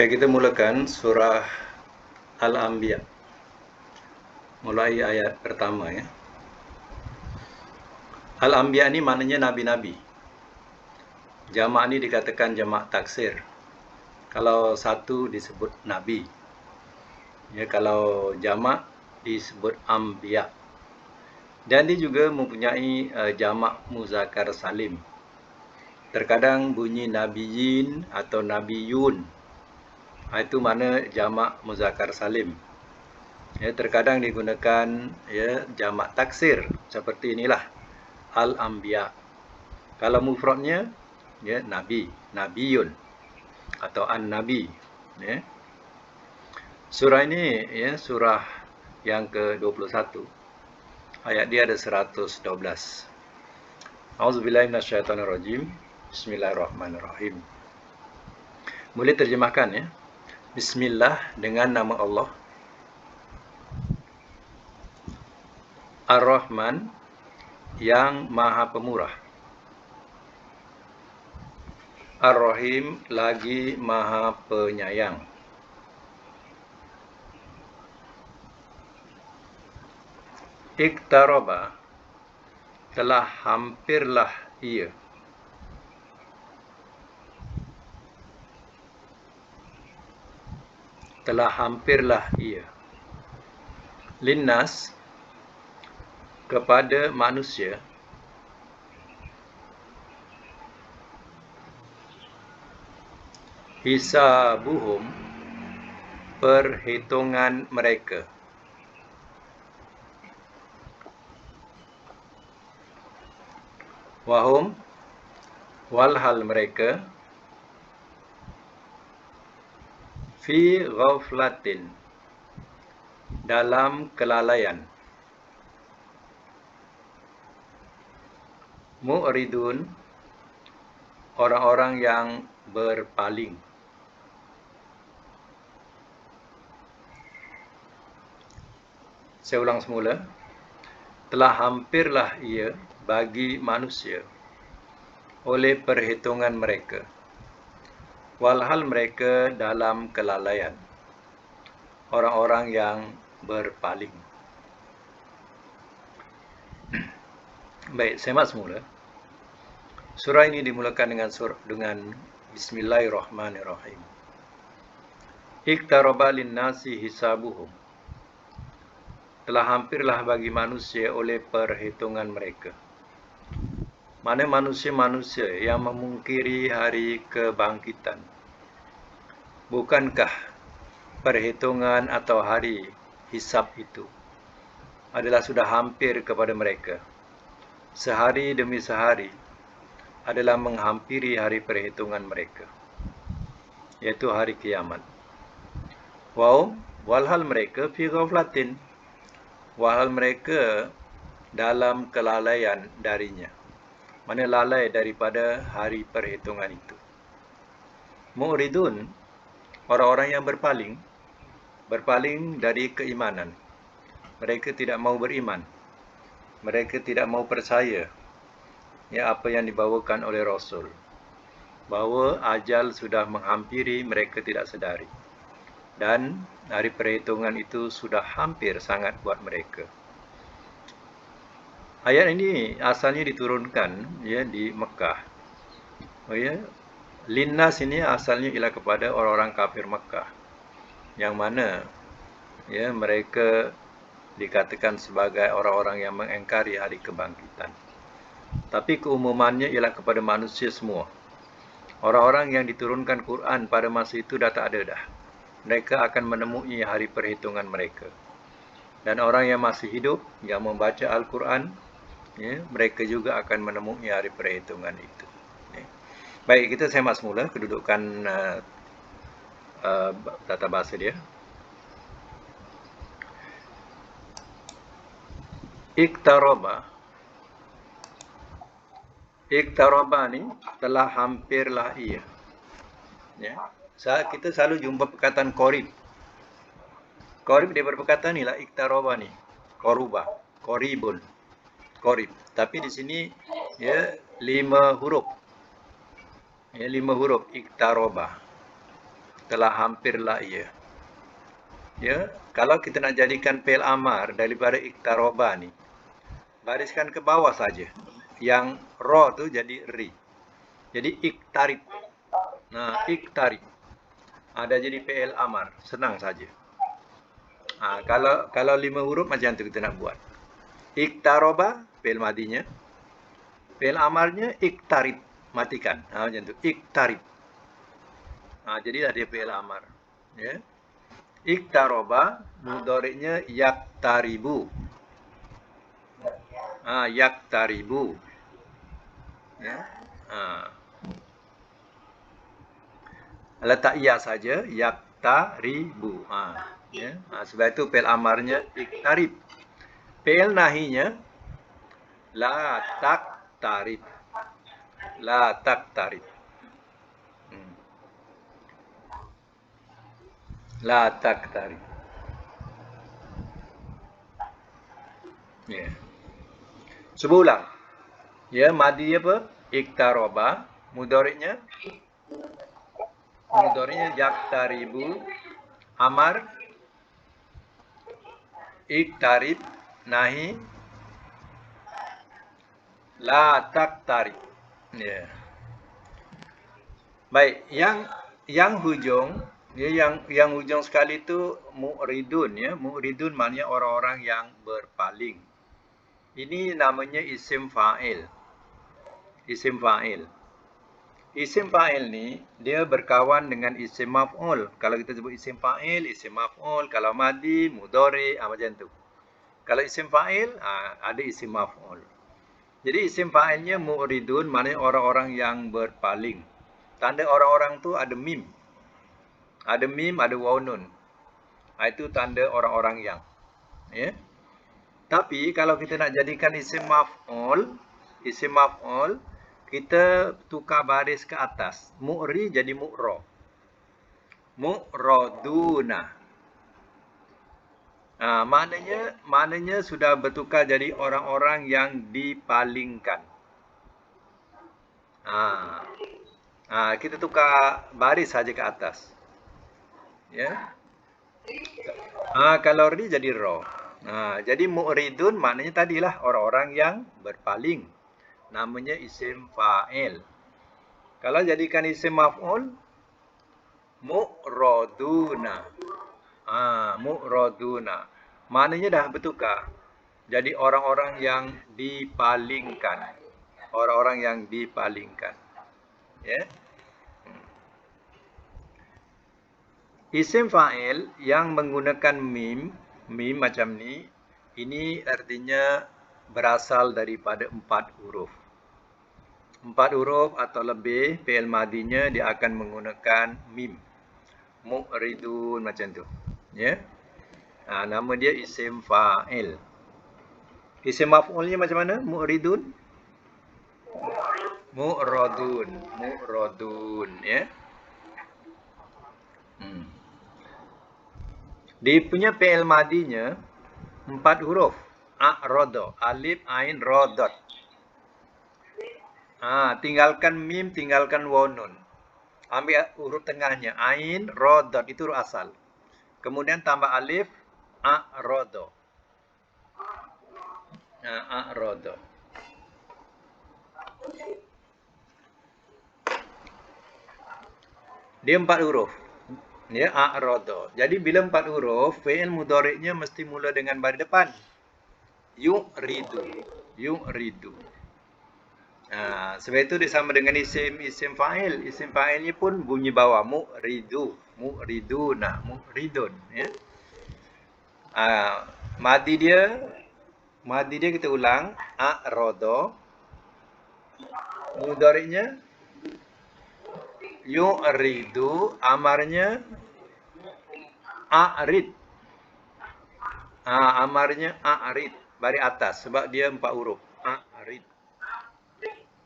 Baik, kita mulakan surah Al-Anbiya. Mulai ayat pertama ya. Al-Anbiya ini maknanya nabi-nabi. Jamak ini dikatakan jamak taksir. Kalau satu disebut nabi. Ya, kalau jamak disebut Anbiya. Dan dia juga mempunyai jamak muzakkar salim. Terkadang bunyi nabiyin atau nabiyun. Itu mana jamak muzakkar salim. Ya, terkadang digunakan ya jamak taksir seperti inilah al-anbiya. Kalau mufradnya ya nabi, nabiyun atau an-nabi ya. Surah ini ya surah yang ke-21. Ayat dia ada 112. Auzubillahi minasyaitonirrajim. Bismillahirrahmanirrahim. Boleh terjemahkan ya. Bismillah, dengan nama Allah. Ar-Rahman, yang Maha Pemurah. Ar-Rahim, lagi Maha Penyayang. Iqtaraba, telah hampirlah ia. Telah hampirlah ia. Linnas, kepada manusia. Hisabuhum, perhitungan mereka. Wahum, walhal mereka. Fi ghaflatin, dalam kelalaian. Mu'ridun, orang-orang yang berpaling. Saya ulang semula. Telah hampirlah ia bagi manusia oleh perhitungan mereka, walhal mereka dalam kelalaian, orang-orang yang berpaling. Baik, semak semula. Surah ini dimulakan dengan Bismillahirrahmanirrahim. Iqtaraba linnasi hisabuhum, telah hampirlah bagi manusia oleh perhitungan mereka. Mana manusia-manusia yang memungkiri hari kebangkitan. Bukankah perhitungan atau hari hisab itu adalah sudah hampir kepada mereka? Sehari demi sehari adalah menghampiri hari perhitungan mereka, yaitu hari kiamat. Walhal mereka fi ghaflatin, walhal mereka dalam kelalaian darinya. Mana lalai daripada hari perhitungan itu. Mu'ridun, orang-orang yang berpaling dari keimanan. Mereka tidak mau beriman. Mereka tidak mau percaya ya apa yang dibawakan oleh Rasul. Bahawa ajal sudah menghampiri, mereka tidak sedari. Dan hari perhitungan itu sudah hampir sangat buat mereka. Ayat ini asalnya diturunkan ya di Mekah. Ya, linnas ini asalnya ialah kepada orang-orang kafir Mekah, yang mana ya mereka dikatakan sebagai orang-orang yang mengingkari hari kebangkitan. Tapi keumumannya ialah kepada manusia semua. Orang-orang yang diturunkan Quran pada masa itu dah tak ada dah. Mereka akan menemui hari perhitungan mereka. Dan orang yang masih hidup, yang membaca Al-Quran, ya, mereka juga akan menemui hari perhitungan itu. Ya. Baik, kita semak semula kedudukan tata bahasa dia. Iqtaraba ni telah hampirlah ia. Ya. Kita selalu jumpa perkataan qorib. Qorib dia berperkataan ni lah iqtaraba ni. Qoruba, qoribun. Qorib. Tapi di sini ya 5 huruf. Ya, 5 huruf iqtaraba. telah hampirlah ia. Ya, kalau kita nak jadikan fi'il amar daripada iktaroba ni, bariskan ke bawah saja. Yang ro tu jadi ri. Jadi iktarib. Nah, iktarib. Ada jadi fi'il amar, senang saja. Kalau 5 huruf macam tu kita nak buat. Iktaroba fi'il madinya. Fi'il amarnya iktarib, matikan. Macam tu, iktarib. Jadi ada fi'il amar. Ya. Iktaroba mudhari'nya yaktaribu. Yaktaribu. Ya. Letak ya saja, yaktaribu. Ya. Sebab itu fi'il amarnya iktarib. Fi'il nahinya la taktarib. La taktarib. La taktarib. Ya. Sebulan. Ya, madi apa? Iktaroba. Mudhari'nya yaktaribu. Amar iktarib. Nahi la taktarib. Ya. Baik, yang hujung, ya, yang hujung sekali itu mu'ridun, ya. Mu'ridun maknanya orang-orang yang berpaling. Ini namanya isim fa'il. Isim fa'il. Isim fa'il ni dia berkawan dengan isim maf'ul. Kalau kita sebut isim fa'il, isim maf'ul, kalau madi, mudhari, macam tu. Kalau isim fa'il, ada isim maf'ul. Jadi isim fa'ilnya mu'ridun maknanya orang-orang yang berpaling. Tanda orang-orang tu ada mim. Ada mim, ada waw nun. Itu tanda orang-orang yang. Ya. Tapi kalau kita nak jadikan isim maf'ul, kita tukar baris ke atas. Mu'ri jadi mu'ro. Mu'roduna. Maknanya sudah bertukar jadi orang-orang yang dipalingkan. Kita tukar baris saja ke atas. Ya. Kalau ri jadi ro. Jadi mu'ridun maknanya tadilah orang-orang yang berpaling. Namanya isim fa'il. Kalau jadikan isim maf'ul, mu'roduna. Mu'roduna. Maknanya dah bertukar. Jadi orang-orang yang dipalingkan. Orang-orang yang dipalingkan. Ya. Isim fa'il yang menggunakan mim macam ni, ini artinya berasal daripada 4 huruf. 4 huruf atau lebih, fi'il madinya dia akan menggunakan mim. Mu'ridun macam tu. Ya. Nama dia isim fa'il. Isim maf'ulnya macam mana? Mu'ridun. Mu'rodun. Ya. Dia punya fi'il madinya 4 huruf. A'rodo. Alif, ain, ro, dot. Tinggalkan mim, tinggalkan waw nun. Ambil huruf tengahnya. Ain, ro, dot. Itu huruf asal. Kemudian tambah alif. A'rodo. A'rodo. Dia 4 huruf. Ya, a'rodo. Jadi bila 4 huruf, fi'il mudhari'nya mesti mula dengan baris depan. Yu'ridu. Sebab itu dia sama dengan isim fa'il. Isim fa'ilnya pun bunyi bawah. Mu'riduna. Mu'ridun. Ya. Madi dia kita ulang. A'rodo. Mudhari'nya yu'ridu. Amarnya a'rid. Amarnya a'rid. Baris atas. Sebab dia 4 huruf. A'rid.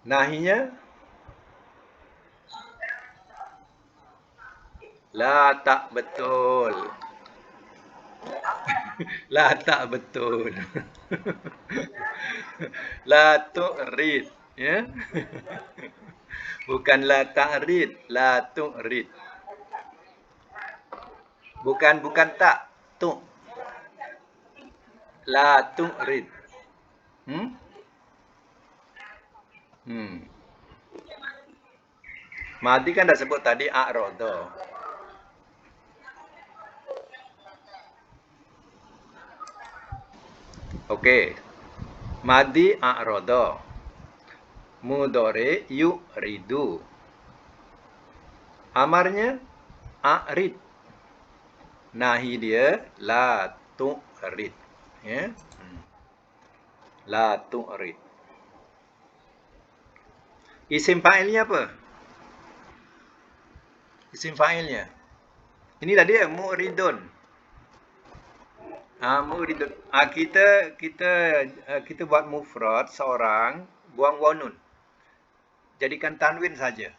Nahinya la tak betul. La tak betul. La tu'rid. Ya. Bukan la ta'rid. La tu'rid. Bukan tak. Tu. La tu'rid. Hmm? Hmm. Madi kan dah sebut tadi a'rada. Okey. Madi a'rada. Mudhari yu'ridu. Amarnya a'rid. Nahi dia la tu'rid. Ya. La tu'rid. Isim fa'ilnya apa? Isim fa'ilnya. Inilah dia mu'ridun. Mu'ridun. Kita buat mufrad seorang, buang waw nun. Jadikan tanwin saja.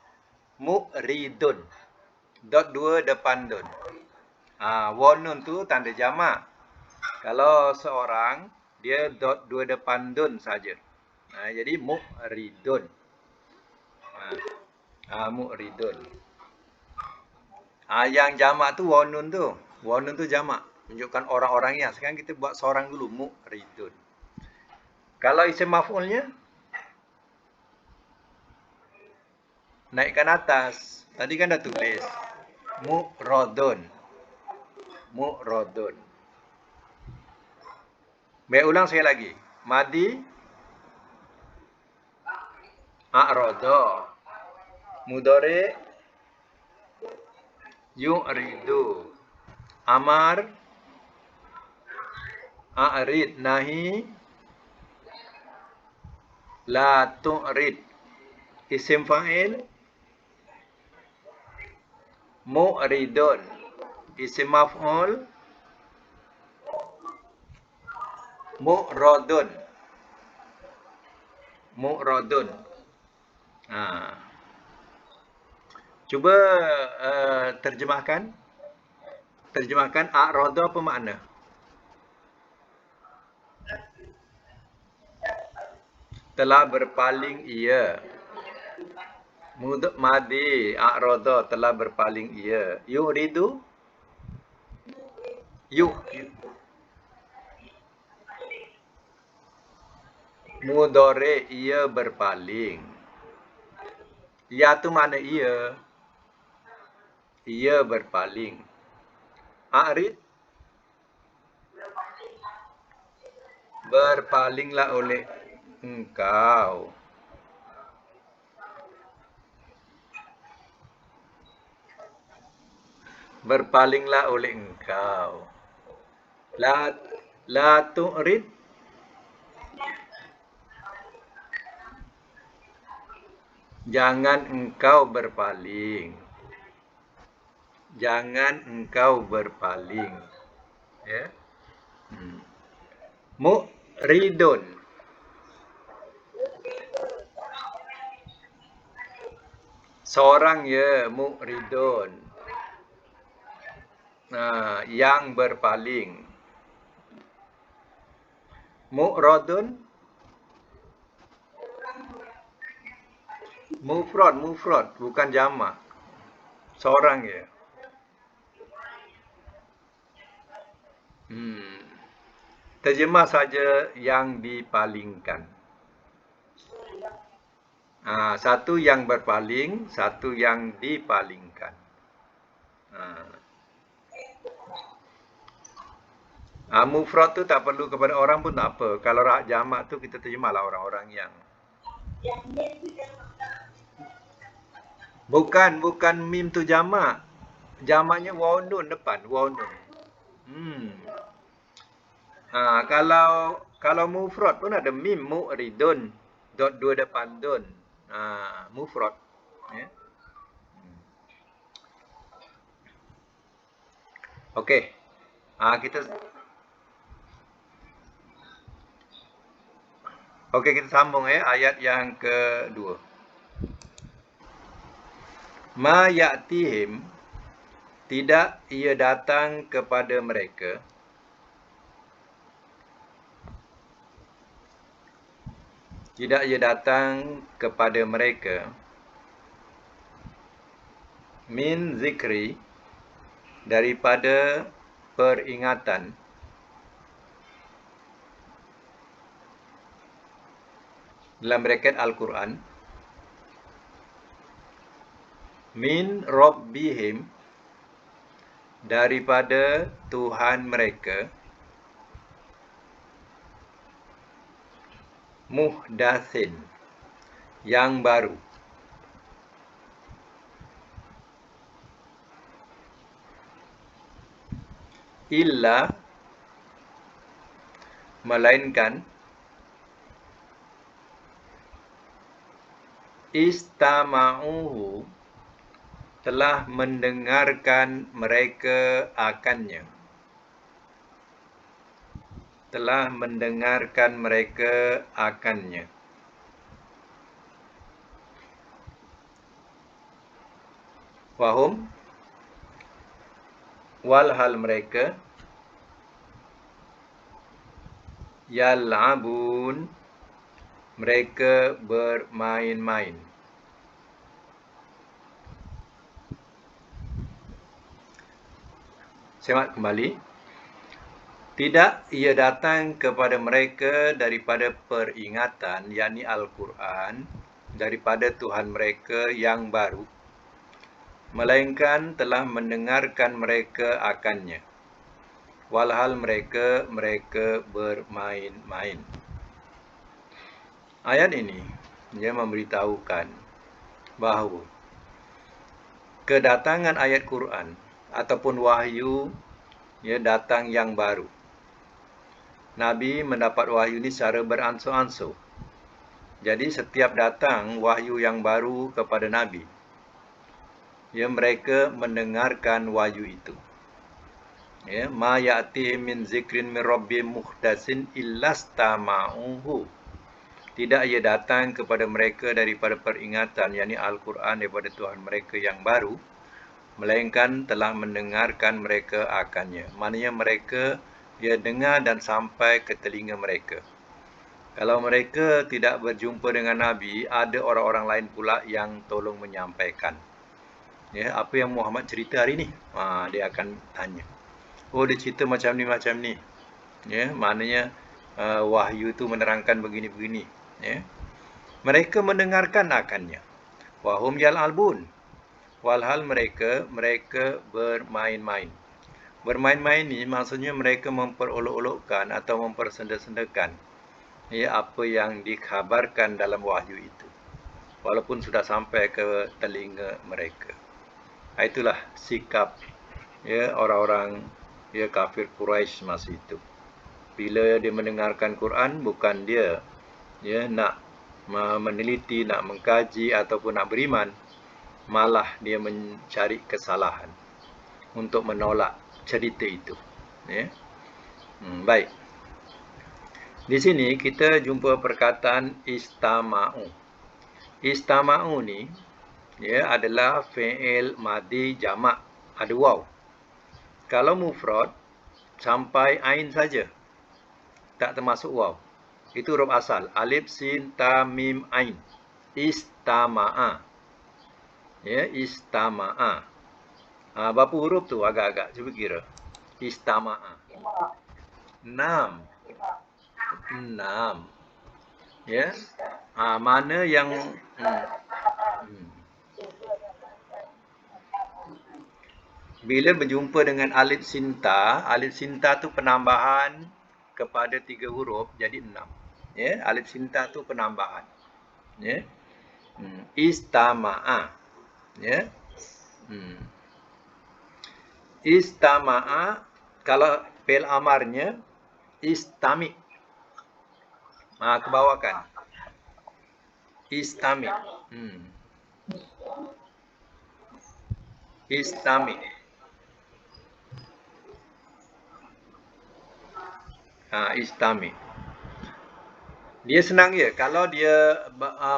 Mu'ridun. Dot dua depan dun. Waw nun tu tanda jamak. Kalau seorang, dia dot dua depan dun saja. Jadi mu'ridun. Mu'ridun. Yang jamak tu waw nun tu. Waw nun tu jamak. Menunjukkan orang-orangnya. Sekarang kita buat seorang dulu. Mu'ridun. Kalau isim maf'ulnya, naikkan atas. Tadi kan dah tulis. Mu'radun. Mu'radun. Baik, ulang sekali lagi. Madi a'rada. Mudhari yu'ridu. Amar a'rid. Nahi la tu'rid. Isim fa'il mu'ridun. Isim maf'ul mu'radun. Mu'radun. Cuba terjemahkan. Terjemahkan a'rada apa makna? Telah berpaling ia. Madi a'rada telah berpaling ia. Yuridu mudhari ia berpaling. Ya tu mana ia? Ia berpaling. A'rid berpalinglah oleh engkau. Berpalinglah oleh engkau. La tu'rid jangan engkau berpaling. Jangan engkau berpaling. Ya. Mu'ridun. Seorang ya, mu'ridun. Yang berpaling. Mu'radun. Mufrad, bukan jamak. Seorang ya. Terjemah saja yang dipalingkan. Satu yang berpaling, satu yang dipalingkan. Mufrad tu tak perlu kepada orang pun tak apa. Kalau jamak tu kita terjemahlah orang-orang yang. Bukan mim tu jamak. Jamaknya waw nun depan, waw nun. Kalau mufrad pun ada mim mu'ridun. Dot dua depan dun. Mufrad. Ya. Okey. Kita sambung ayat yang kedua. Ma ya'tihim tidak ia datang kepada mereka. Tidak ia datang kepada mereka min zikri daripada peringatan dalam braket Al-Quran, min rabbihim, daripada Tuhan mereka, muhdatsin, yang baru, illa, melainkan, istama'uhu, telah mendengarkan mereka akannya. Telah mendengarkan mereka akannya. Wahum, walhal mereka, yal'abun, mereka bermain-main. Semak kembali. Tidak ia datang kepada mereka daripada peringatan, yakni Al-Quran, daripada Tuhan mereka yang baru, melainkan telah mendengarkan mereka akannya. Walhal mereka bermain-main. Ayat ini dia memberitahukan bahawa kedatangan ayat Quran ataupun wahyu datang yang baru. Nabi mendapat wahyu ini secara beransur-ansur. Jadi setiap datang wahyu yang baru kepada Nabi, mereka mendengarkan wahyu itu. Ma ya'ti min zikrin min rabbihim muhdatsin illastama'uhu. Tidak ia datang kepada mereka daripada peringatan, yakni Al-Quran daripada Tuhan mereka yang baru, melainkan telah mendengarkan mereka akannya. Maknanya mereka dengar dan sampai ke telinga mereka. Kalau mereka tidak berjumpa dengan Nabi, ada orang-orang lain pula yang tolong menyampaikan. Apa yang Muhammad cerita hari ni? Dia akan tanya. Oh, dia cerita macam ni. Maknanya wahyu tu menerangkan begini-begini. Mereka mendengarkan akannya. Wahum yal'abun, walhal mereka bermain-main. Bermain-main ni maksudnya mereka memperolok-olokkan atau mempersenda-sendakan apa yang dikhabarkan dalam wahyu itu, walaupun sudah sampai ke telinga mereka. Itulah sikap orang-orang kafir Quraisy masa itu. Bila dia mendengarkan Quran, bukan dia nak meneliti, nak mengkaji ataupun nak beriman, malah dia mencari kesalahan untuk menolak cerita itu. Baik. Di sini kita jumpa perkataan istama'u. Istama'u ni adalah fi'il madhi jamak, ada waw. Kalau mufrad sampai ain saja, tak termasuk waw. Itu huruf asal, alif, sin, ta, mim, ain. Istama'a. Istama'a. Berapa huruf tu agak-agak? Cuba kira. Istama'a. 6. Mana yang bila berjumpa dengan alif sinta tu penambahan kepada 3 huruf jadi 6. Alif sinta tu penambahan. Istama'a. Istama'a, kalau fi'il amarnya istami. Ke bawah kan. Istami. Istami. Istami. Dia senang je. Kalau dia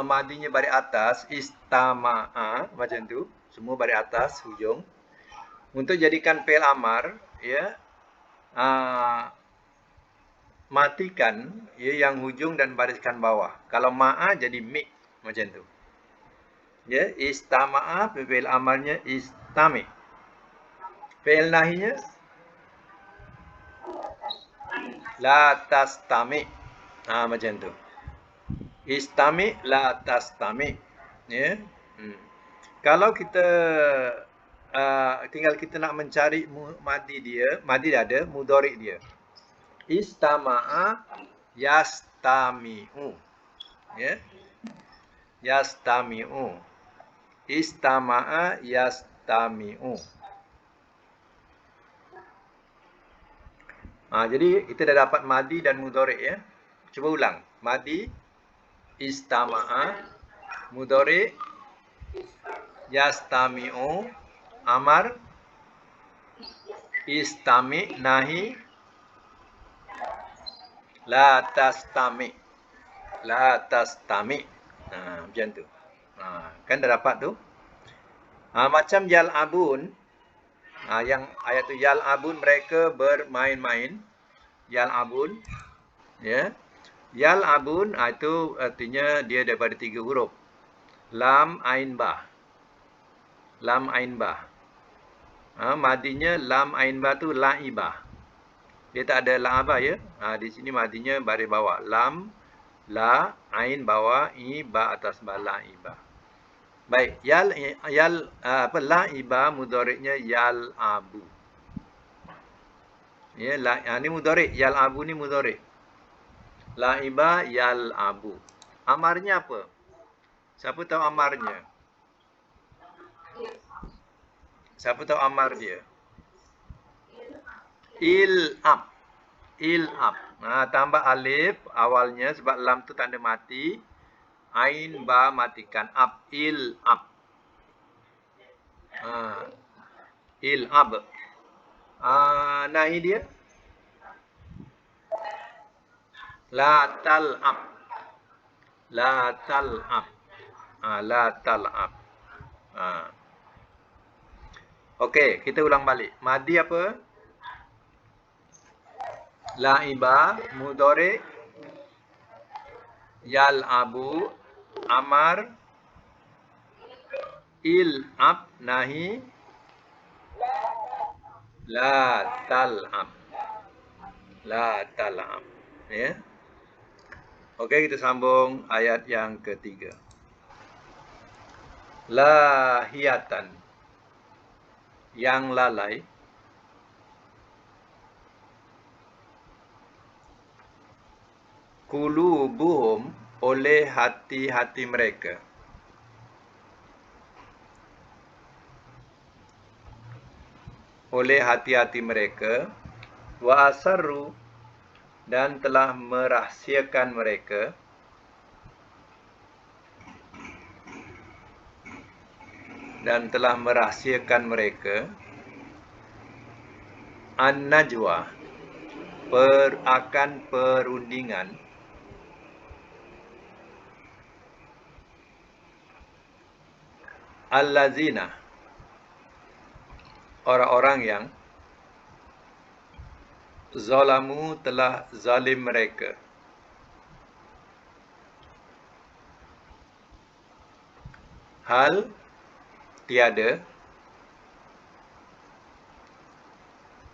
madinya baris atas, istama'a, macam tu. Semua baris atas, hujung. Untuk jadikan fi'il amar, matikan yang hujung dan bariskan bawah. Kalau ma'a jadi mi, macam tu. Istama'a, fi'il amarnya istami. Fi'il nahinya la tastami. Macam tu. Istami la tastami. Ya. Kalau kita tinggal kita nak mencari madi dia, madi dah ada, mudhari dia. Istama'a yastami'u. Ya. Yastami'u. Istama'a yastami'u. Jadi kita dah dapat madi dan mudhari ya. Cuba ulang. Madi, istama'a, mudhari, yastami'u, amar, istami, nahi, la tastami. La tastami. Macam tu. Kan dah dapat tu. Macam yal'abun. Yang ayat tu yal'abun, mereka bermain-main. Yal'abun. Ya. Yal'abun itu artinya dia daripada 3 huruf. Lam, ain, ba. Lam, ain, ba. Madinya lam, ain, ba tu la'ibah. Dia tak ada la'abah ya. Di sini madinya baris bawah. Lam, la, ain bawah, i, ba atas ba, la'ibah. Baik, la'iba mudhari'nya yal'abu. Ya, ni mudhari', yal'abu ni mudhari'. La'iba yal'abu. Amarnya apa? Siapa tahu amarnya? Siapa tahu amar dia? Il'ab. Il'ab. Tambah alif awalnya sebab lam tu tanda mati. Ain, ba matikan. Ab, il'ab. Il'ab. Nahi dia? La tal'ab. La tal'ab. La tal'ab. Okey, kita ulang balik. Madi apa? La'iba, mudhari, yal'abu, amar, il'ab, nahi, la tal'ab. La tal'ab. Ya. Okey, kita sambung ayat yang ketiga. Lahiyatan. Yang lalai. Qulubuhum, oleh hati-hati mereka. Oleh hati-hati mereka. Wa asarru, dan telah merahsiakan mereka. Dan telah merahsiakan mereka. An-najwa, akan perundingan. Allazina, orang-orang yang zalamu, telah zalim mereka. Hal, tiada.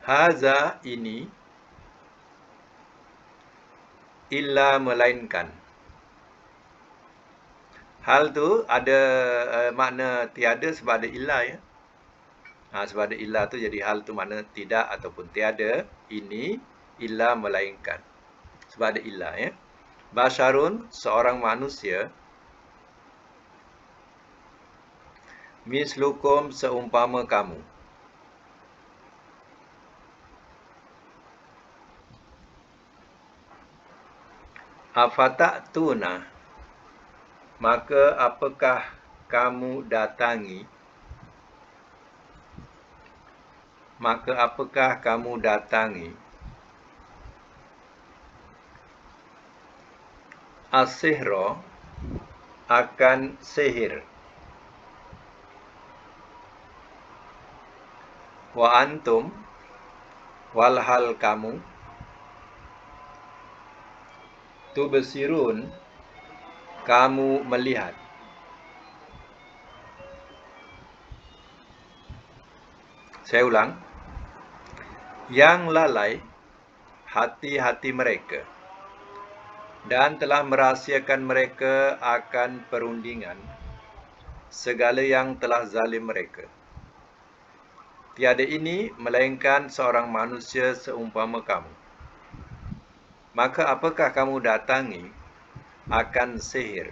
Haza, ini. Illa, melainkan. Hal tu ada makna tiada sebab ada illa ya. Sebab ada illa tu jadi hal tu makna tidak ataupun tiada. Ini illa, melainkan. Sebab ada illa ya. Basyarun, seorang manusia. Mislukum, seumpama kamu. Afata'tuna, maka apakah kamu datangi? Maka apakah kamu datangi? As-sihra, akan sihir. Wa antum, walhal kamu. Tubsirun, kamu melihat. Saya ulang. yang lalai hati-hati mereka dan telah merahsiakan mereka akan perundingan segala yang telah zalim mereka. Tiada ini melainkan seorang manusia seumpama kamu. Maka apakah kamu datangi akan sihir,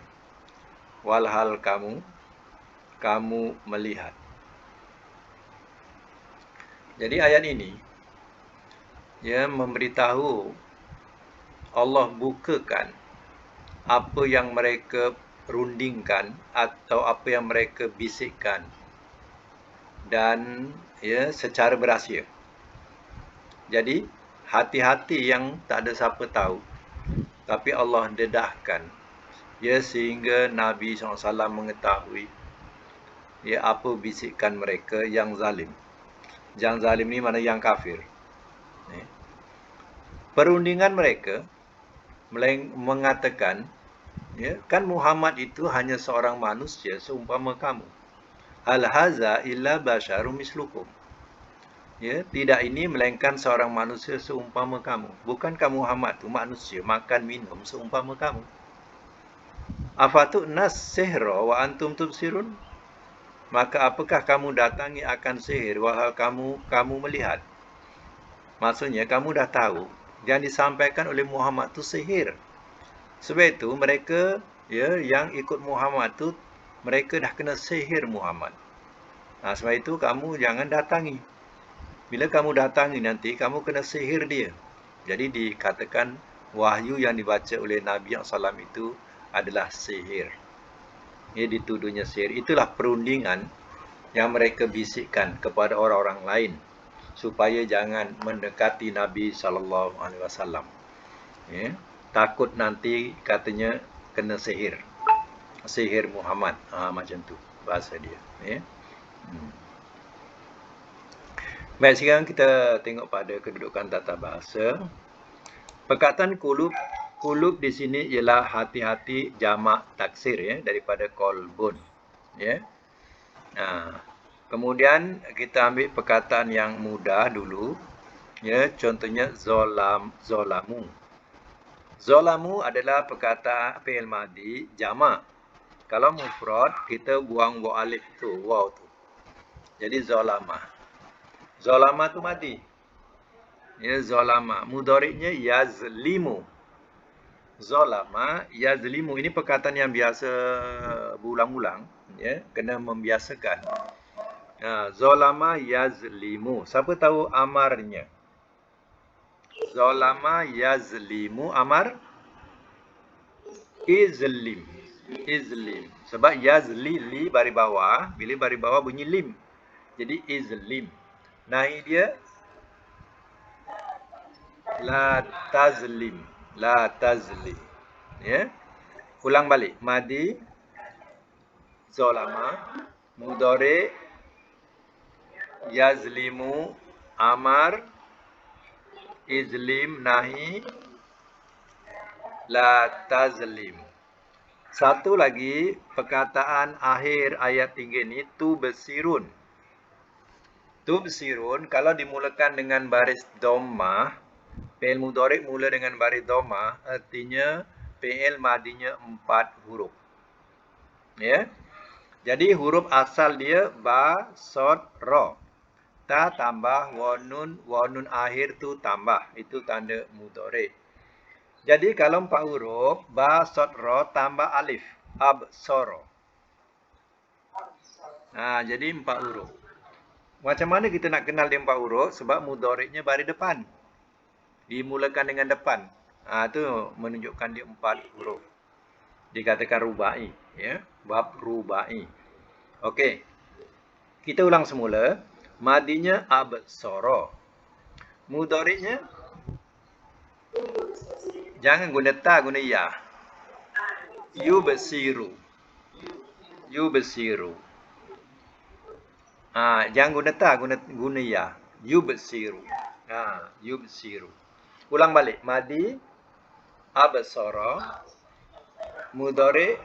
walhal kamu melihat. Jadi ayat ini memberitahu Allah bukakan apa yang mereka rundingkan atau apa yang mereka bisikkan, dan secara berahsia. Jadi hati-hati yang tak ada siapa tahu, tapi Allah dedahkan sehingga Nabi SAW mengetahui apa bisikan mereka yang zalim. Yang zalim ni mana yang kafir. Perundingan mereka mengatakan, kan Muhammad itu hanya seorang manusia seumpama kamu. Hal haza illa basyarum mislukum. Tidak ini melainkan seorang manusia seumpama kamu. Bukankah Muhammad itu manusia, makan minum seumpama kamu? Afatu'nas sihra wa antum tubsirun? Maka apakah kamu datangi akan sihir wahal kamu melihat? Maksudnya kamu dah tahu yang disampaikan oleh Muhammad itu sihir. Sebab itu mereka yang ikut Muhammad itu mereka dah kena sihir Muhammad. Sebab itu kamu jangan datangi. Bila kamu datangi nanti kamu kena sihir dia. Jadi dikatakan wahyu yang dibaca oleh Nabi SAW itu adalah sihir. Dituduhnya sihir. Itulah perundingan yang mereka bisikkan kepada orang-orang lain supaya jangan mendekati Nabi SAW. Takut nanti katanya kena sihir. Sihir Muhammad. Macam tu bahasa dia. Baik, sekarang kita tengok pada kedudukan tata bahasa. Perkataan kulub di sini ialah hati-hati jamak taksir daripada kolbun. Kemudian kita ambil perkataan yang mudah dulu. Contohnya zolamu. Zolamu adalah perkataan fi'il madhi jamak. Kalau mufrad kita buang waw alif tu, waw tu. Jadi zolama. Zolama tu madhi. Zolama. Mudhari'nya yazlimu. Zolama yazlimu. Ini perkataan yang biasa berulang-ulang. Kena membiasakan. Zolama yazlimu. Siapa tahu amarnya? Zolama yazlimu. Amar izlim. Izlim. Sebab yazli, li baris bawah. Bila baris bawah bunyi lim. Jadi izlim. Nahi dia la tazlim. La tazli. Ulang balik. Madi zolama. Mudhari yazlimu. Amar izlim. Nahi la tazlim. Satu lagi perkataan akhir ayat 3 ni tubsirun. Tubsirun kalau dimulakan dengan baris dhammah, fi'il mudhari' mula dengan baris dhammah, artinya fi'il madinya 4 huruf. Jadi huruf asal dia ba, sod, ra. Ta tambah wa nun akhir tu tambah. Itu tanda mudhari'. Jadi kalau 4 huruf, ba, sod, ra tambah alif, absara. Jadi 4 huruf. Macam mana kita nak kenal dia 4 huruf? Sebab mudhari'nya baris depan. Dimulakan dengan depan. Itu menunjukkan dia 4 huruf. Dikatakan rubai. Bab rubai. Okey. Kita ulang semula. Madinya absara. Mudhari'nya jangan guna ta, guna ya. Yubsiru. Yubsiru. Jangan guna ta, guna ya. Yubsiru. Yubsiru. Ulang balik. Madi absara. Mudhari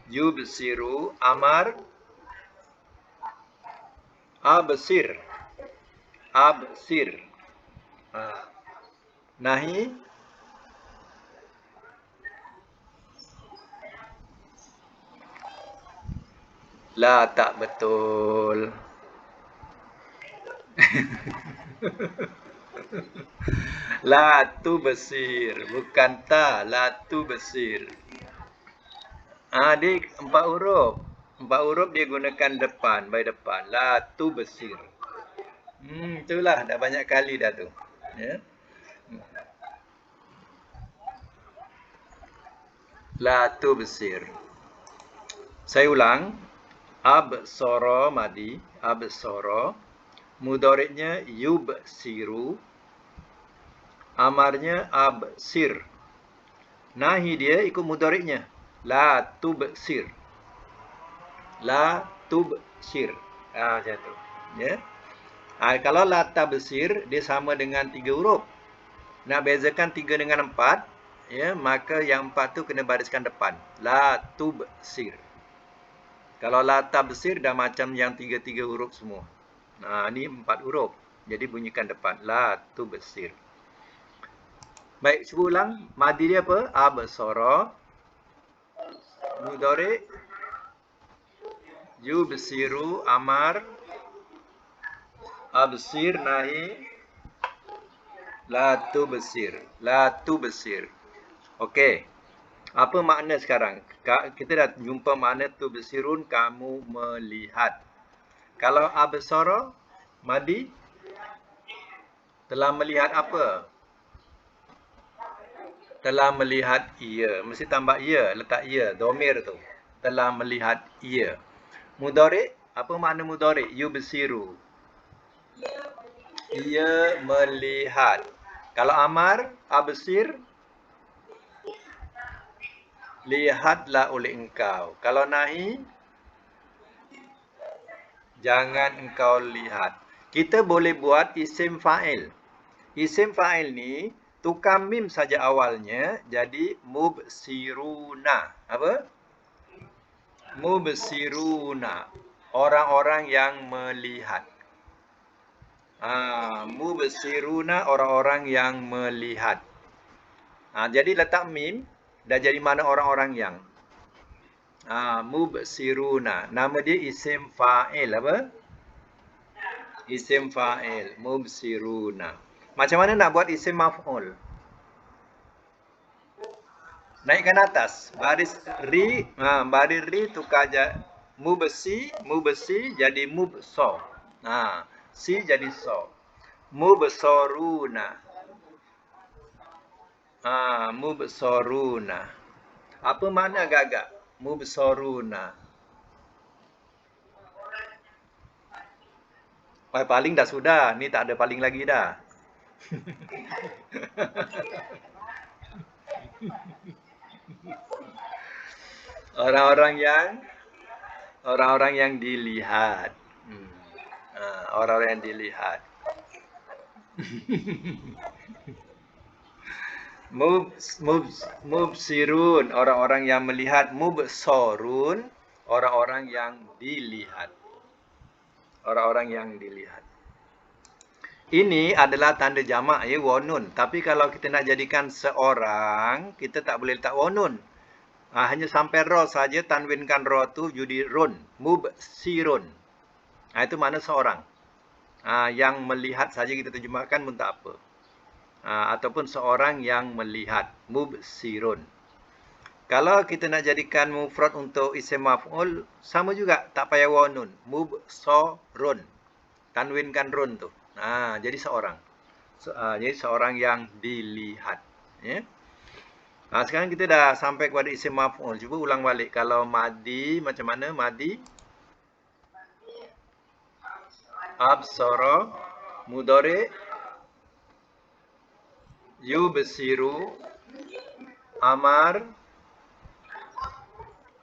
yubsiru. Amar absir. absir. Nahi la, tak betul. La tu besir, bukan ta, la tu besir. Dia 4 huruf. 4 huruf dia gunakan depan, by depan. La tu besir. Itulah dah banyak kali dah tu. Ya. La tu besir. Saya ulang. Absara madi, absara. Mudhari'nya yubsiru. Amarnya absir. Nahi dia ikut mudhari'nya. La tubsir. La tubsir. Macam tu. Ya. Kalau la tabsir, dia sama dengan 3 huruf. Nak bezakan 3 dengan 4, ya, maka yang 4 tu kena bariskan depan. La tubsir. Kalau la tabsir dah macam yang 3 huruf semua. Ni 4 huruf. Jadi bunyikan depan. La tubsir. Baik, cuba ulang. Madi dia apa? Absara. Mudhari' yubsiru, amar. Absir, nahi. La tubsir. La tubsir. Okey. Apa makna sekarang? Kita dah jumpa makna tubsirun, kamu melihat. Kalau absara, madi, telah melihat apa? Telah melihat ia. Mesti tambah ia, letak ia, domir tu. Telah melihat ia. Mudhari', apa makna mudhari'? Yubsiru. Ia melihat. Kalau amar, absir, lihatlah oleh engkau. Kalau nahi, jangan engkau lihat. Kita boleh buat isim fa'il. Isim fa'il ni tukar mim saja awalnya, jadi mubsiruna. Apa? Mubsiruna. Orang-orang yang melihat. Mubsiruna, orang-orang yang melihat. Jadi letak mim, dah jadi mana orang-orang yang. Mubsiruna. Nama dia isim fa'il. Apa? Isim fa'il. Mubsiruna. Macam mana nak buat isim maf'ul? Naikkan atas. Baris ri. Baris ri tukar mubsi. Mubsi jadi mubso. Si jadi so. Mubsoruna. Mubsoruna. Apa makna agak-agak? Mubsoruna. Paling dah sudah. Ni tak ada paling lagi dah. Orang-orang yang dilihat. Orang-orang yang dilihat. Mubsirun, orang-orang yang melihat. Mubsorun, orang-orang yang dilihat. Orang-orang yang dilihat. Ini adalah tanda jamak, ya, wanun. Tapi kalau kita nak jadikan seorang, kita tak boleh letak wanun. Hanya sampai ra saja, tanwinkan ra tu jadi run. Mubsirun. Itu mana seorang. Yang melihat saja kita terjemahkan pun tak apa. Ataupun seorang yang melihat. Mubsirun. Kalau kita nak jadikan mufrad untuk isim maf'ul, sama juga, tak payah wanun. Mubsorun. Tanwinkan run tu. Jadi seorang. Jadi seorang yang dilihat. Ya. Sekarang kita dah sampai kepada isim maf'ul. Cuba ulang balik. Kalau madi, macam mana madi? Absara. Mudhari'. Yubsiru. Amar.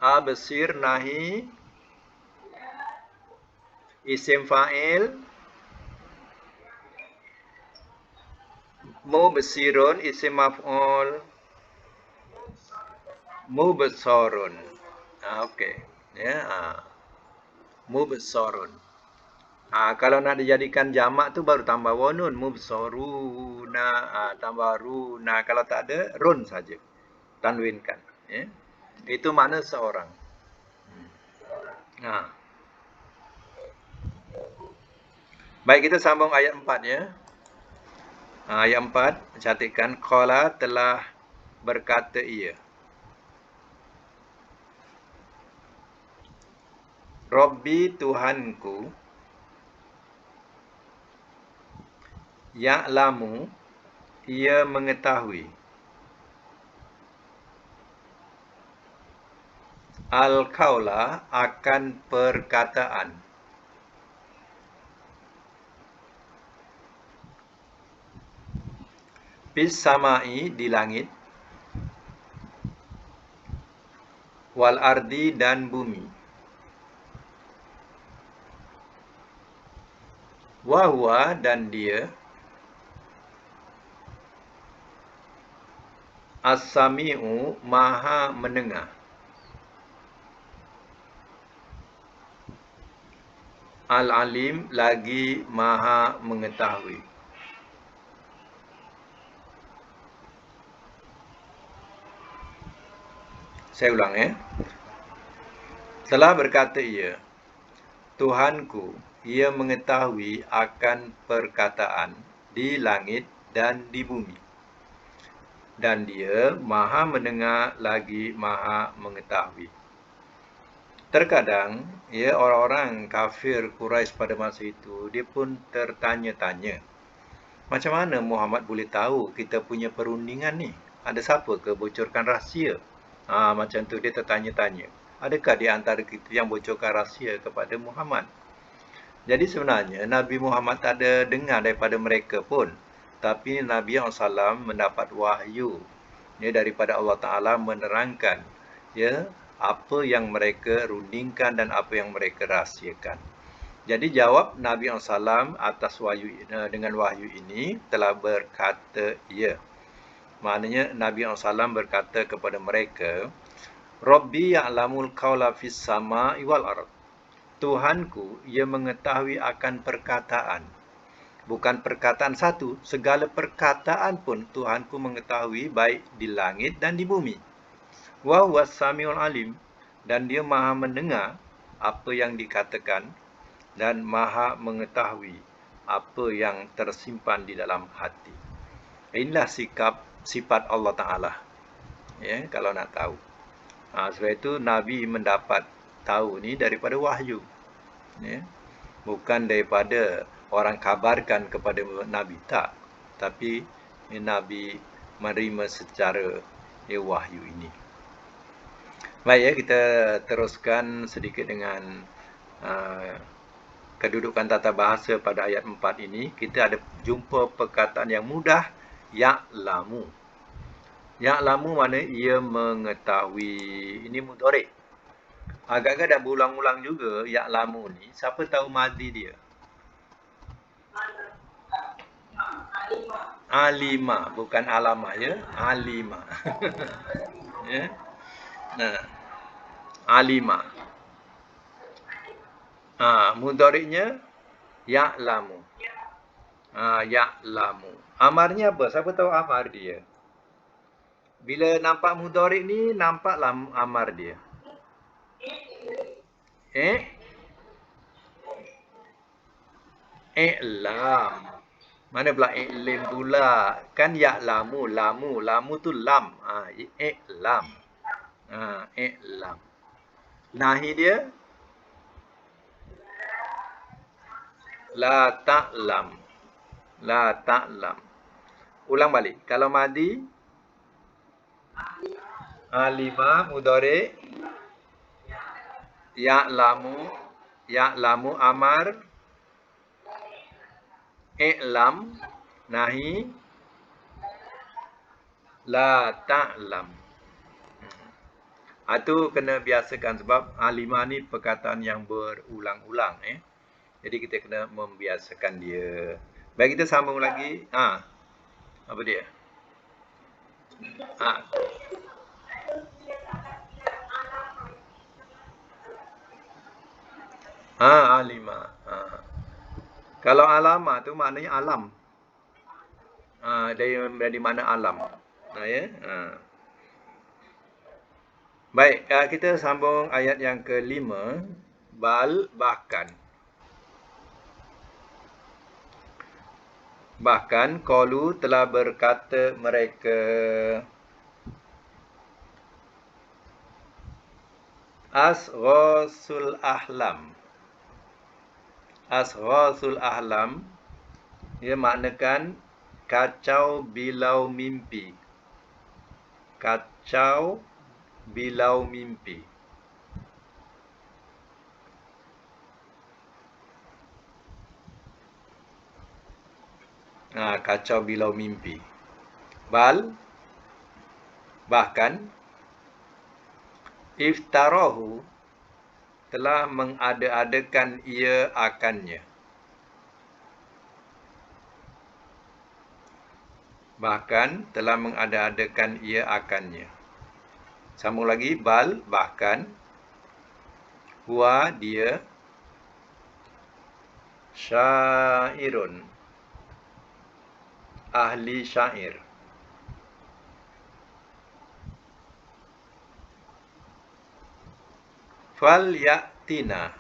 Absir, nahi. Isim fa'il. Mubsirun, isim maf'ul. Mubsorun. Okey. Ya. Mubsorun. Kalau nak dijadikan jamak tu baru tambah wanun. Mubsoruna. Tambah runa. Kalau tak ada, run saja. Tanwinkan. Ya. Itu makna seorang. Ha. Baik, kita sambung ayat 4 ya. Ayat 4, catatkan. Qala telah berkata ia. Rabbi Tuhanku. Ya'lamu. Ia mengetahui. Al-Qawla akan perkataan. Fis samai di langit. Wal ardi dan bumi. Wahwa dan dia. As-sami'u maha mendengar. Al-alim lagi maha mengetahui. Saya ulang ya. Telah berkata ia, Tuhanku, ia mengetahui akan perkataan di langit dan di bumi. Dan dia maha mendengar lagi maha mengetahui. Terkadang, ya, orang-orang kafir Quraisy pada masa itu, dia pun tertanya-tanya. Macam mana Muhammad boleh tahu kita punya perundingan ni? Ada siapa ke bocorkan rahsia? Macam tu dia tertanya-tanya. Adakah di antara kita yang bocorkan rahsia kepada Muhammad? Jadi sebenarnya Nabi Muhammad tak ada dengar daripada mereka pun. Tapi Nabi SAW mendapat wahyu ya, daripada Allah Ta'ala menerangkan ya, apa yang mereka rundingkan dan apa yang mereka rahsiakan. Jadi jawab Nabi SAW atas wahyu dengan wahyu ini telah berkata ya. Maknanya Nabi SAW berkata kepada mereka, Rabbi ya'lamul qawla fis sama'i wal ard. Tuhanku, ia mengetahui akan perkataan. Bukan perkataan satu, segala perkataan pun Tuhanku mengetahui baik di langit dan di bumi. Wa huwas samiul alim, dan dia maha mendengar apa yang dikatakan dan maha mengetahui apa yang tersimpan di dalam hati. Inilah sifat Allah Ta'ala. Ya, kalau nak tahu. Sebab itu Nabi mendapat tahu ni daripada wahyu. Ya. Bukan daripada orang kabarkan kepada Nabi, tak. Tapi Nabi menerima secara wahyu ini. Baik ya, kita teruskan sedikit dengan kedudukan tata bahasa pada ayat 4 ini. Kita ada jumpa perkataan yang mudah, ya'lamu. Ya'lamu mana ia mengetahui. Ini mudhari'. Agak-agak dah berulang-ulang juga ya'lamu ni. Siapa tahu madhi dia? Alima, bukan alamah ya. Alima. Ya. Nah, alima. Mudhari'nya ya'lamu. Ya'lamu. Amarnya apa? Siapa tahu amar dia? Bila nampak mudhari' ni, nampaklah amar dia. I'lam. Mana pula i'lim pula? Kan ya'lamu, lamu tu lam. I'lam. I'lam. Nahi dia la ta'lam. La ta'lam. Ulang balik. Kalau madi alima mudhari' ya'lamu amar i'lam nahi la ta'lam. Itu kena biasakan sebab alima ni perkataan yang berulang-ulang Jadi kita kena membiasakan dia. Baik, kita sambung lagi. Apa dia? Alima. Kalau alama tu maknanya alam. Dari mana alam. Ya. Baik, kita sambung ayat yang kelima. Bal, bahkan. Bahkan, qalu telah berkata mereka. Asghasul ahlam. Asghasul ahlam. Ia maknakan kacau bilau mimpi. Kacau bilau mimpi. Kacau bilau mimpi. Bal, bahkan, iftarahu telah mengada-adakan ia akannya. Bahkan telah mengada-adakan ia akannya. Sambung lagi, bal, bahkan, huwa dia, syairun, ahli syair. Fal ya'tina,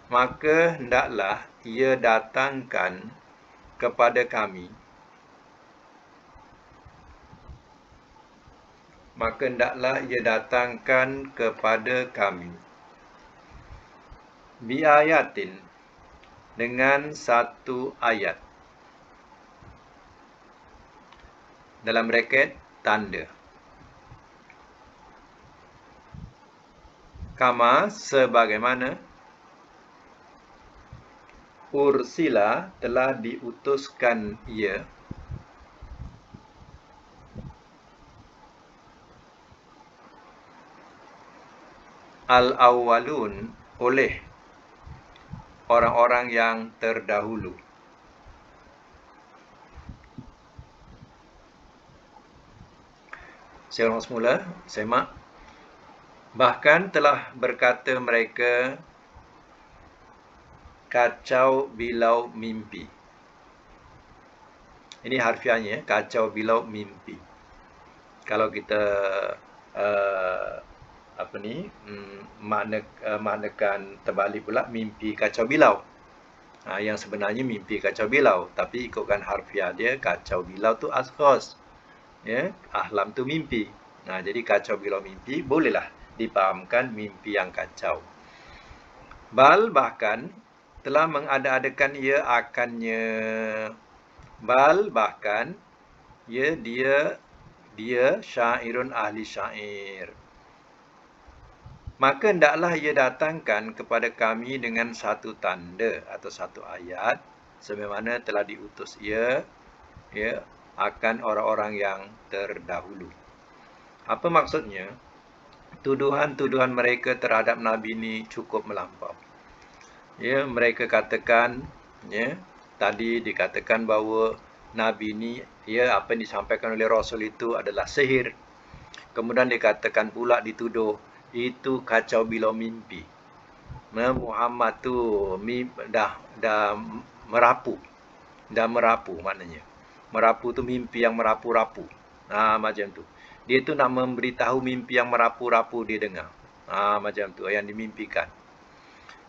maka hendaklah ia datangkan kepada kami. Maka hendaklah ia datangkan kepada kami. Biayatin, dengan satu ayat. Dalam braket, tanda. Kama, sebagaimana. Ursila, telah diutuskan ia. Al-awwalun, oleh orang-orang yang terdahulu. Saya ulang semula, semak. Bahkan telah berkata mereka, kacau bilau mimpi. Ini harfiahnya, kacau bilau mimpi. Kalau kita maknakan terbalik pula, mimpi kacau bilau. Yang sebenarnya mimpi kacau bilau, tapi ikutkan harfiah dia, kacau bilau tu asghas. Ya, ahlam tu mimpi. Jadi kacau bilau mimpi bolehlah dipahamkan mimpi yang kacau. Bal, bahkan telah mengada-adakan ia akannya. Bal, bahkan dia syairun ahli syair. Maka hendaklah ia datangkan kepada kami dengan satu tanda atau satu ayat, sebagaimana telah diutus ia akan orang-orang yang terdahulu. Apa maksudnya? Tuduhan-tuduhan mereka terhadap Nabi ini cukup melampau. Mereka katakan, tadi dikatakan bahawa Nabi ini, apa yang disampaikan oleh Rasul itu adalah sihir. Kemudian dikatakan pula, dituduh itu kacau bilau mimpi. Muhammad tu dah merapu. Dah merapu maknanya. Merapu tu mimpi yang merapu-rapu. Macam tu. Dia tu nak memberitahu mimpi yang merapu-rapu dia dengar. Macam tu yang dimimpikan.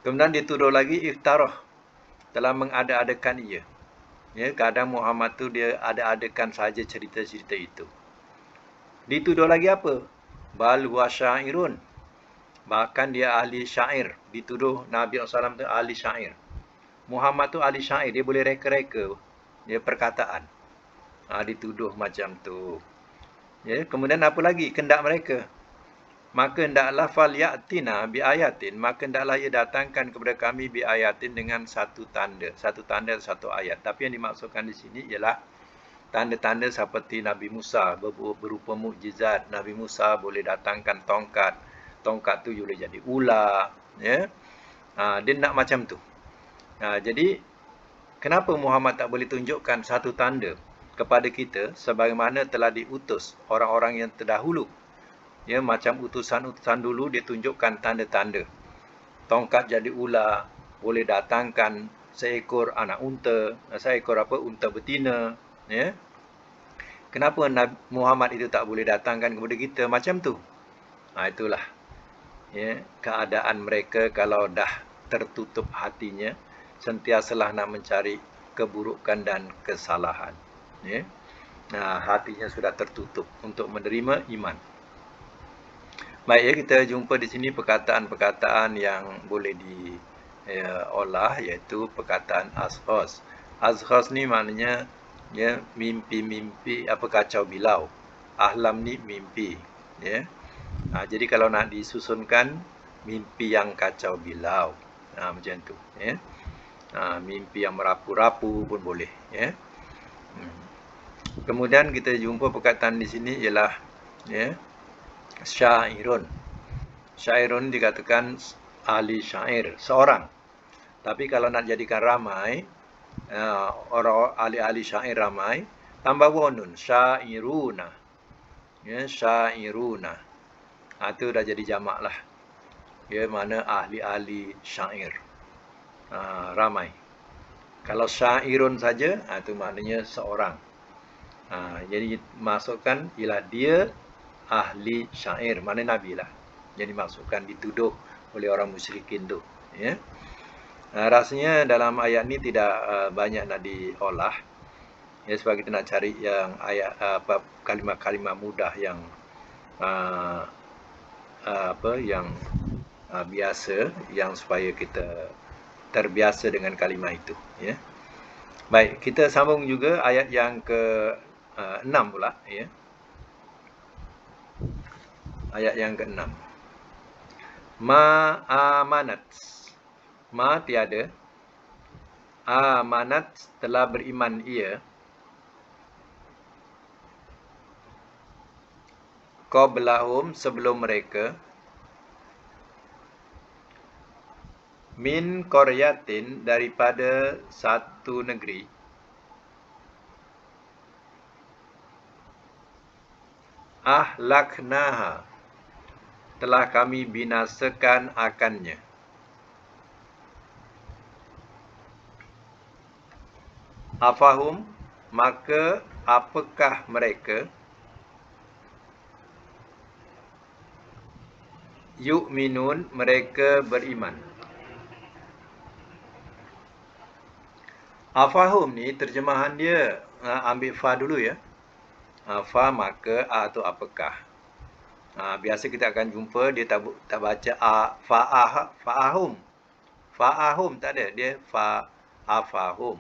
Kemudian dituduh lagi iftarah, telah mengada-adakan ia. Kadang Muhammad tu dia ada-adakan saja cerita-cerita itu. Dituduh lagi apa? Bal huwa syairun. Bahkan dia ahli syair. Dituduh Nabi SAW tu ahli syair. Muhammad tu ahli syair, dia boleh reka-reka dia perkataan. Dituduh macam tu. Kemudian apa lagi kendak mereka? Maka hendaklah fal ya'tina bi ayatin, maka hendaklah ia datangkan kepada kami bi ayatin dengan satu tanda, satu ayat. Tapi yang dimaksudkan di sini ialah tanda-tanda seperti Nabi Musa berupa mukjizat. Nabi Musa boleh datangkan tongkat. Tongkat tu boleh jadi ular, dia nak macam tu. Jadi kenapa Muhammad tak boleh tunjukkan satu tanda kepada kita sebagaimana telah diutus orang-orang yang terdahulu? Macam utusan-utusan dulu dia tunjukkan tanda-tanda. Tongkat jadi ular, boleh datangkan seekor anak unta, seekor unta betina, ya. Kenapa Nabi Muhammad itu tak boleh datangkan kepada kita macam tu? Itulah, ya, keadaan mereka kalau dah tertutup hatinya, sentiasalah nak mencari keburukan dan kesalahan, ya. Hatinya sudah tertutup untuk menerima iman. Baik, ya, kita jumpa di sini perkataan-perkataan yang boleh diolah, iaitu perkataan azghas. Azghas ni maknanya, ya, mimpi-mimpi kacau bilau. Ahlam ni mimpi, ya. Jadi kalau nak disusunkan, mimpi yang kacau bilau, macam tu, ya. Mimpi yang merapu-rapu pun boleh, ya. Kemudian kita jumpa perkataan di sini ialah, ya, syairun. Syairun dikatakan ahli syair, seorang. Tapi kalau nak jadikan ramai, orang ahli-ahli syair ramai, tambah wawun, syairuna. Ya, syairuna. Itu dah jadi jamak lah. Ya, mana ahli-ahli syair. Ramai. Kalau syairun saja, itu maknanya seorang. Jadi masukkan ialah dia ahli syair, mana Nabi lah. Jadi masukkan, dituduh oleh orang musyrikin tu, ya. Rasanya dalam ayat ni tidak banyak nak diolah, ya, sebab kita nak cari yang ayat kalimah-kalimah mudah yang yang biasa, yang supaya kita terbiasa dengan kalimah itu, ya. Baik, kita sambung juga ayat yang ke-6 pula, ya. Ayat yang ke-6. Ma amanat. Ma tiada. Amanat telah beriman ia. Qablahum sebelum mereka. Min qaryatin daripada satu negeri. Ahlaknaha telah kami binasakan akannya. Afahum, maka apakah mereka yu'minun, mereka beriman. Afahum ni terjemahan dia, ambil fa dulu, ya. Fa maka atau apakah. Biasa kita akan jumpa dia tak baca fa'ahum. Fa'ahum tak ada, dia fa'afahum.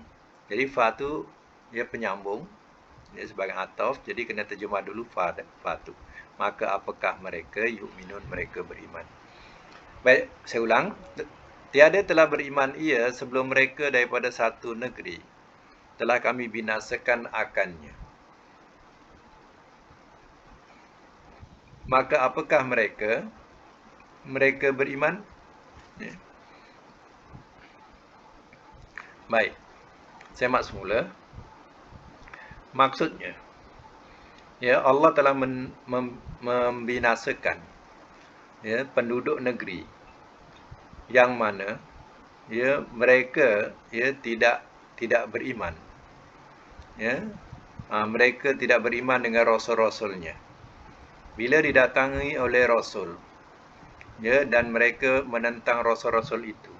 Jadi fa tu dia penyambung, dia sebagai ataf, jadi kena terjemah dulu fa tu. Maka apakah mereka yu'minun, mereka beriman. Baik, saya ulang. Tiada telah beriman ia sebelum mereka daripada satu negeri. Telah kami binasakan akannya. Maka apakah mereka? Mereka beriman? Ya. Baik, saya mak semula. Maksudnya, ya, Allah telah membinasakan, ya, penduduk negeri yang mana, ya, mereka, ya, tidak beriman, ya. Mereka tidak beriman dengan rasul-rasulnya. Bila didatangi oleh rasul, ya, dan mereka menentang rasul-rasul itu,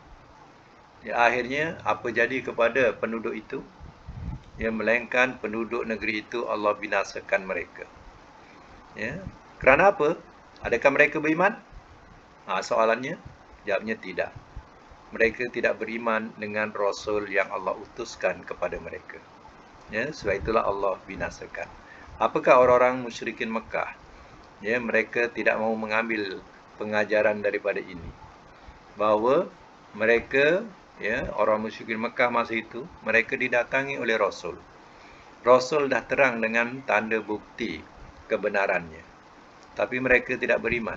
ya, akhirnya apa jadi kepada penduduk itu? Ya, melainkan penduduk negeri itu Allah binasakan mereka. Ya, kerana apa? Adakah mereka beriman? Soalannya, jawabnya tidak. Mereka tidak beriman dengan rasul yang Allah utuskan kepada mereka. Ya, sebab itulah Allah binasakan. Apakah orang-orang musyrikin Mekah? Ya, mereka tidak mahu mengambil pengajaran daripada ini, bahawa mereka, ya, orang musyrikin Mekah masa itu, mereka didatangi oleh rasul. Rasul dah terang dengan tanda bukti kebenarannya, tapi mereka tidak beriman.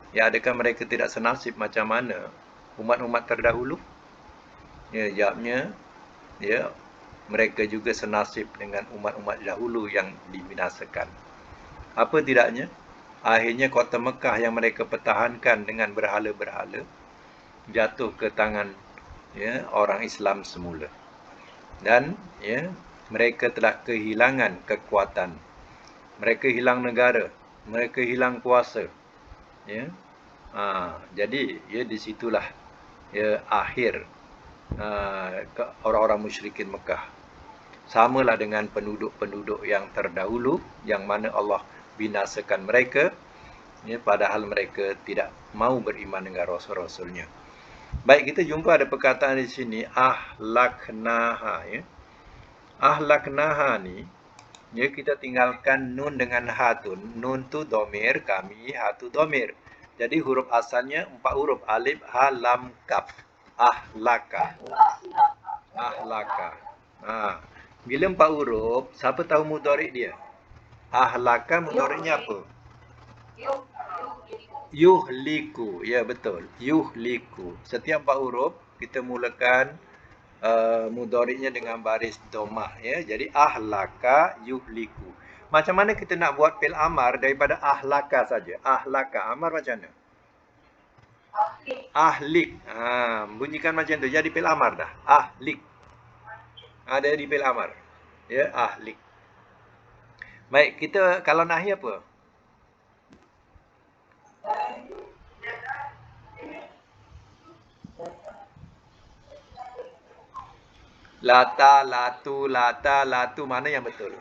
Ya, adakah mereka tidak senasib macam mana umat-umat terdahulu? Ya, jawabnya, ya, mereka juga senasib dengan umat-umat dahulu yang dibinasakan. Apa tidaknya, akhirnya kota Mekah yang mereka pertahankan dengan berhala-berhala jatuh ke tangan ya, orang Islam semula. Dan ya, mereka telah kehilangan kekuatan. Mereka hilang negara, mereka hilang kuasa. Ya. Jadi ya di situlah ya akhir orang-orang musyrikin Mekah. Samalah dengan penduduk-penduduk yang terdahulu yang mana Allah binasakan mereka, ya, padahal mereka tidak mau beriman dengan rasul-rasulnya. Baik, kita jumpa ada perkataan di sini ahlaknaha, ya. Ahlaknaha ni, ya, kita tinggalkan nun dengan ha tu. Nun tu domir, kami, ha tu domir. Jadi huruf asalnya 4 huruf, alif, ha, lam, kaf. Ahlaka. Ahlaka. Bila 4 huruf, siapa tahu mudhari' dia? Ahlaka mudhari'nya apa? Yuhliku. Ya, betul. Yuhliku. Setiap 4 huruf kita mulakan mudhari'nya dengan baris dhammah, ya. Jadi ahlaka yuhliku. Macam mana kita nak buat fi'il amar daripada ahlaka saja? Ahlaka amar macam mana? Ahlik. Bunyikan macam tu. Jadi fi'il amar dah. Ahlik. Ada di fi'il amar. Ya, ahlik. Baik, kita kalau nahi apa? Lata, latu, mana yang betul?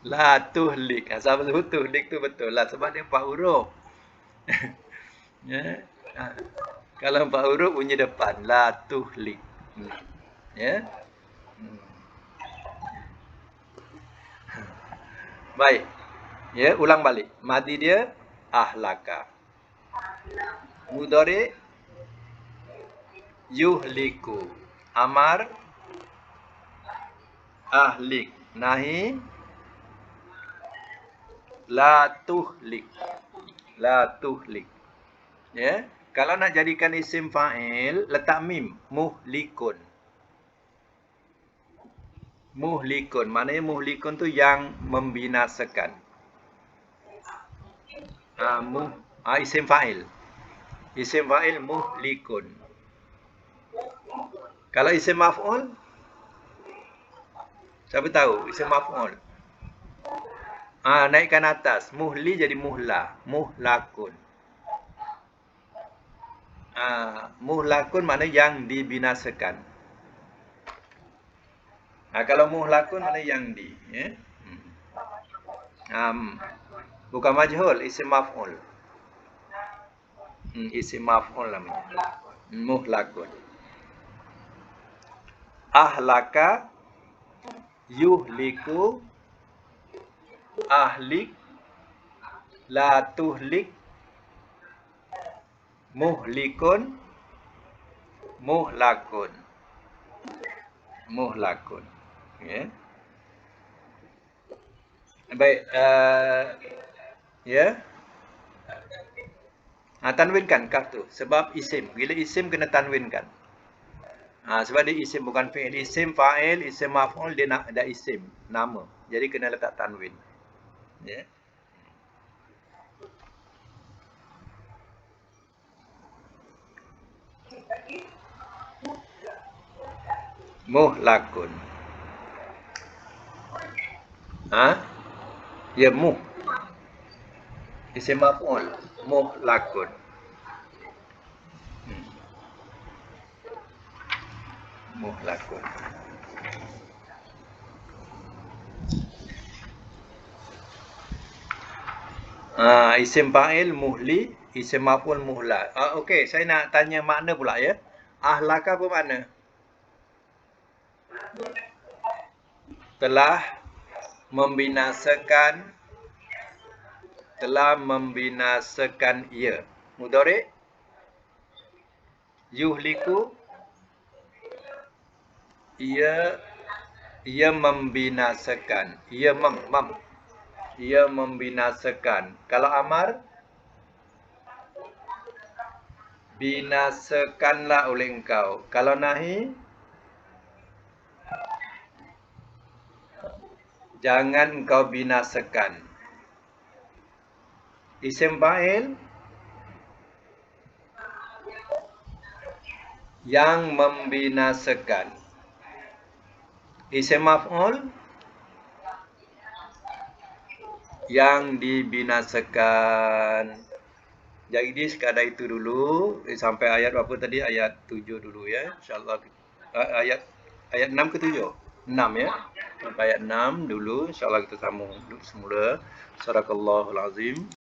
La tuhlik. Sama sebut tuhlik tu betul lah sebab dia 4 huruf. Ya. Kalau 4 huruf bunyi depan la tuhlik. Ya. Baik. Ya, ulang balik. Madi dia ahlaka. Mudhari yuhliku. Amar ahlik. Nahi la tuhlik. La tuhlik. Ya, kalau nak jadikan isim fa'il, letak mim, muhlikun. Muhlikun, maknanya muhlikun tu yang membinasakan. Isim fa'il. Isim fa'il muhlikun. Kalau isim maf'ul, siapa tahu isim maf'ul? Naikkan atas. Muhli jadi muhla. Muhlakun. Muhlakun makna yang dibinasakan. Kalau muhlakun makna yang di. Ya? Bukan majhul, isim maf'ul. Isim maf'ul namanya. Muhlakun. Ahlaka yuhliku ahlik la tuhlik muhlikun muhlakun. Muhlakun. Ya. Baik, ya. Tanwinkan kaf tu sebab isim. Bila isim kena tanwinkan. Sebab dia isim bukan fi'il. Isim fa'il, isim maf'ul dia nak ada isim, nama. Jadi kena letak tanwin. Ya. Muhlakun. Ya, muh. Isim maf'ul. Muhlakun. Muhlakun. Isim fa'il muhli, isim maf'ul muhla. Okey, saya nak tanya makna pula, ya. Ahlaka apa makna? Telah membinasakan ia. Mudhari yuhliku ia membinasakan. Ia membinasakan. Kalau amar, binasakanlah oleh engkau. Kalau nahi, jangan engkau binasakan. Isim fa'il yang membinasakan. Isim maf'ul yang dibinasakan. Jadi sekadar itu dulu sampai ayat berapa tadi? Ayat 7 dulu ya. Insyaallah ayat 6 ke 7? 6 ya. Sampai ayat 6 dulu insyaallah kita sambung semula. Sadaqallahul azim.